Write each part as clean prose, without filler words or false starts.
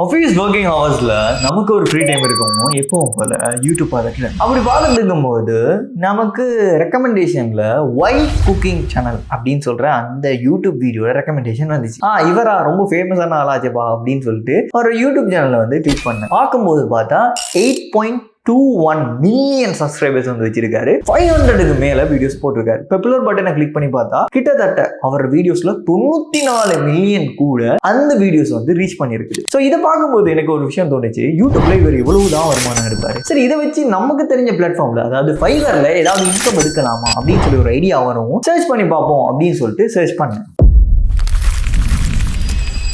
Office working ஹவர்ஸ்ல நமக்கு ஒரு free time இருக்கும் எப்பவும் போல யூடியூப் பார்த்துட்டு அப்படி பார்த்துட்டு இருக்கும்போது நமக்கு ரெக்கமெண்டேஷன்ல ஒய் குக்கிங் சேனல் அப்படின்னு சொல்ற அந்த யூடியூப் வீடியோட ரெக்கமெண்டேஷன் வந்துச்சு. இவரா ரொம்ப ஃபேமஸான ஆளாச்சப்பா அப்படின்னு சொல்லிட்டு ஒரு யூடியூப் சேனல்ல வந்து கிளிக் பண்ணேன். பார்க்கும்போது பார்த்தா 8.21 மில்லியன் சப்ஸ்கிரைபர்ஸ் வந்து வச்சிருக்காரு. 500க்கு மேல வீடியோஸ் போட்டிருக்காரு. பாப்புலர் பட்டனை கிளிக் பண்ணி பார்த்தா கிட்டத்தட்ட அவர் வீடியோஸ்ல 94 மில்லியன் கூட அந்த வீடியோஸ் வந்து ரீச் பண்ணிருக்கு. ஸோ இதை பார்க்கும்போது எனக்கு ஒரு விஷயம் தோணுச்சு, யூடியூப்ல இவர் இவ்வளவுதான் வருமானம் எடுப்பாரு. சரி, இதை வச்சு நமக்கு தெரிஞ்ச பிளாட்ஃபார்ம்ல அதாவது ஃபைவர்ல ஏதாவது இன்கம் எடுக்கலாமா அப்படின்னு சொல்லி ஒரு ஐடியா வரும். சர்ச் பண்ணி பார்ப்போம் அப்படின்னு சொல்லிட்டு சர்ச் பண்ணேன்.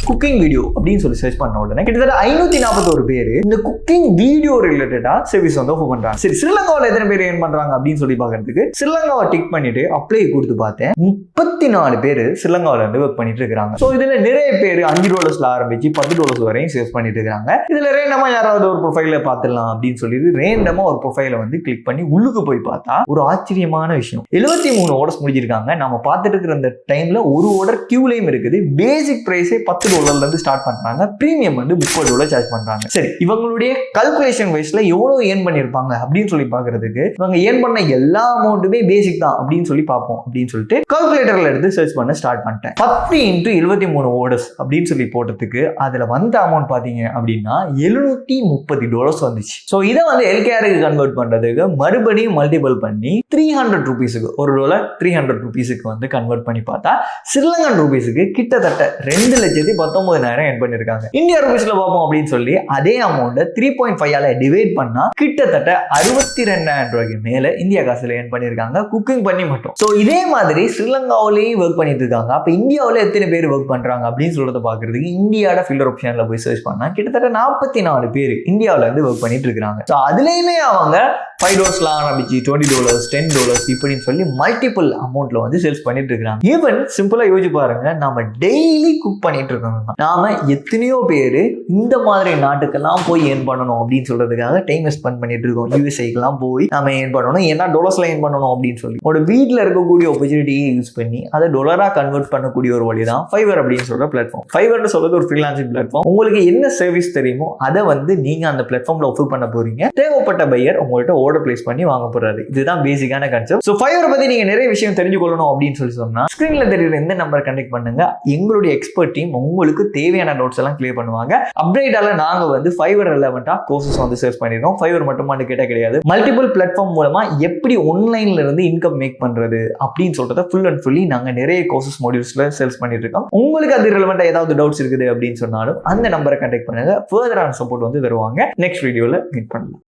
குக்கிங் வீடியோ அப்படின்னு சொல்லி சர்ச் பண்ண உடனே கிட்டத்தட்ட 541 பேர் இந்த குக்கிங் வீடியோ ரிலேட்டடா சர்வீஸ் வந்து ஓபன் பண்றாங்க. சரி, ஸ்ரீலங்காவில் எத்தனை பேர் ஏர்ன் பண்றாங்க அப்படின்னு சொல்லி பாக்குறதுக்கு ஸ்ரீலங்காவை டிக் பண்ணிட்டு அப்ளை கொடுத்து பார்த்தேன். 34 பேர் ஸ்ரீலங்காவில இருந்து ஒர்க் பண்ணிட்டு இருக்காங்க. ஸோ இதுல நிறைய பேர் $5 ஆரம்பிச்சு $10 வரையும் சேவ் பண்ணிட்டு இருக்காங்க. இதுல ரேண்டமா யாராவது ஒரு ப்ரொஃபைல பார்த்துடலாம் அப்படின்னு சொல்லிட்டு ரேண்டமா ஒரு ப்ரொஃபைல வந்து கிளிக் பண்ணி உள்ளுக்கு போய் பார்த்தா ஒரு ஆச்சரியமான விஷயம், 73 ஆர்டர்ஸ் முடிஞ்சிருக்காங்க. நம்ம பார்த்துட்டு இருக்கிற அந்த டைம்ல ஒரு ஆர்டர் கியூலையும் இருக்குது. பேசிக் பிரைஸே $10 இருந்து ஸ்டார்ட் பண்றாங்க. பிரீமியம் வந்து $30 சார்ஜ் பண்றாங்க. சரி, இவங்களுடைய கால்குலேஷன் வைஸ்ல எவ்வளவு ஏர்ன் பண்ணிருப்பாங்க அப்படின்னு சொல்லி பாக்குறதுக்கு இவங்க ஏர்ன் பண்ண எல்லா அமௌண்ட்டுமே பேசிக் தான் அப்படின்னு சொல்லி பார்ப்போம் அப்படின்னு சொல்லிட்டு கால்குலேட்டர்ல எடுத்து சர்ச் பண்ண ஸ்டார்ட் பண்ணிட்டேன். 10 × 73 ஆர்டர்ஸ் அப்படின்னு சொல்லி போட்டதுக்கு அதுல வந்த அமௌண்ட் பாத்தீங்க அப்படின்னா $730 வந்துச்சு. ஸோ இதை வந்து எல்கேஆருக்கு கன்வெர்ட் பண்றதுக்கு மறுபடியும் மல்டிபிள் பண்ணி $300 ஒரு டாலர் $300 வந்து கன்வெர்ட் பண்ணி பார்த்தா ஸ்ரீலங்கன் ரூபீஸுக்கு கிட்டத்தட்ட 2,19,000 எர்ன் பண்ணிருக்காங்க. இந்தியா ரூபீஸ்ல பார்ப்போம் அப்படின்னு சொல்லி அதே அமௌண்ட் 3.5 டிவைட் பண்ணா கிட்டத்தட்ட $62,000 மேல இந்தியா காசுல எர்ன் பண்ணிருக்காங்க குக்கிங் பண்ணி மட்டும். சோ இதே மாதிரி ஸ்ரீலங்காவிலேயும் ஒர்க் பண்ணிட்டு இருக்காங்க. அப்ப இந்தியாவில எத்தனை பேர் ஒர்க் பண்றாங்க அப்படின்னு சொல்றத பாக்குறதுக்கு இந்தியாவோட ஃபில்டர் ஆப்ஷன்ல போய் சர்ச் பண்ணா கிட்டத்தட்ட 44 பேர் இந்தியாவில இருந்து ஒர்க் பண்ணிட்டு இருக்காங்க. சோ அதுலயுமே அவங்க $5 ஆரம்பிச்சு $20 $10 இப்படின்னு சொல்லி மல்டிபிள் அமௌண்ட்ல வந்து சேல்ஸ் பண்ணிட்டு இருக்காங்க. ஈவன் சிம்பிளா யோசிச்சு பாருங்க, நாம டெய்லி குக் பண்ணிட்டு இருக்கோம். நாம எத்தனையோ பேரு இந்த மாதிரி நாட்டுக்கெல்லாம் போய் ஏர்ன் பண்ணணும் அப்படின்னு சொல்றதுக்காக டைம் ஸ்பெண்ட் பண்ணிட்டு இருக்கோம். யூஎஸ்ஐக்கெல்லாம் போய் நாம ஏர்ன் பண்ணணும், ஏன்னா டாலர்ஸ்ல ஏர்ன் பண்ணணும் அப்படின்னு சொல்லி ஒரு வீட்டில் இருக்கக்கூடிய ஆப்பர்ச்சுனிட்டியை யூஸ் பண்ணி அதை டாலரா கன்வெர்ட் பண்ணக்கூடிய ஒரு வழி தான் ஃபைவர் அப்படின்னு சொல்ற பிளாட்ஃபார்ம். ஃபைவர்னு சொல்றது ஒரு ஃப்ரீலான்சிங் பிளாட்ஃபார்ம். உங்களுக்கு என்ன சர்வீஸ் தெரியுமோ அதை வந்து நீங்க அந்த பிளாட்ஃபார்ம்ல ஆஃபர் பண்ண போறீங்க. தேவைப்பட்ட பையர் உங்கள்கிட்ட ஆர்டர் பிளேஸ் பண்ணி வாங்க போறாரு. இதுதான் பேசிக்கான கான்செப்ட். சோ ஃபைவரை பத்தி நீங்க நிறைய விஷயம் தெரிஞ்சுக்கொள்ளணும் அப்படின்னு சொல்லி சொன்னா ஸ்கிரீன்ல தெரியுற இந்த நம்பர் கனெக்ட் பண்ணுங்க. எங்களுடைய எக்ஸ்பர்ட் டீம் உங்களுக்கு தேவையான நோட்ஸ் எல்லாம் கிளியர் பண்ணுவாங்க. அப்டேட்டால நாங்க வந்து ஃபைவர் ரெலவெண்டா கோர்சஸ் வந்து சர்ச் பண்ணிருக்கோம். ஃபைவர் மட்டுமான்னு கேட்டா கிடையாது, மல்டிபிள் பிளாட்ஃபார்ம் மூலமா எப்படி ஆன்லைன்ல இருந்து இன்கம் மேக் பண்றது அப்படின்னு சொல்றத ஃபுல் அண்ட் ஃபுல்லி நாங்க நிறைய கோர்சஸ் மாடியூல்ஸ்ல சேல்ஸ் பண்ணிட்டு இருக்கோம். உங்களுக்கு அது ரெலவெண்டா ஏதாவது டவுட்ஸ் இருக்குது அப்படின்னு சொன்னாலும் அந்த நம்பரை கான்டாக்ட் பண்ணுங்க. ஃபர்தரான சப்போர்ட் வந்து தருவாங்க. நெக்ஸ்ட் வீடியோல மீட் பண்ணலாம்.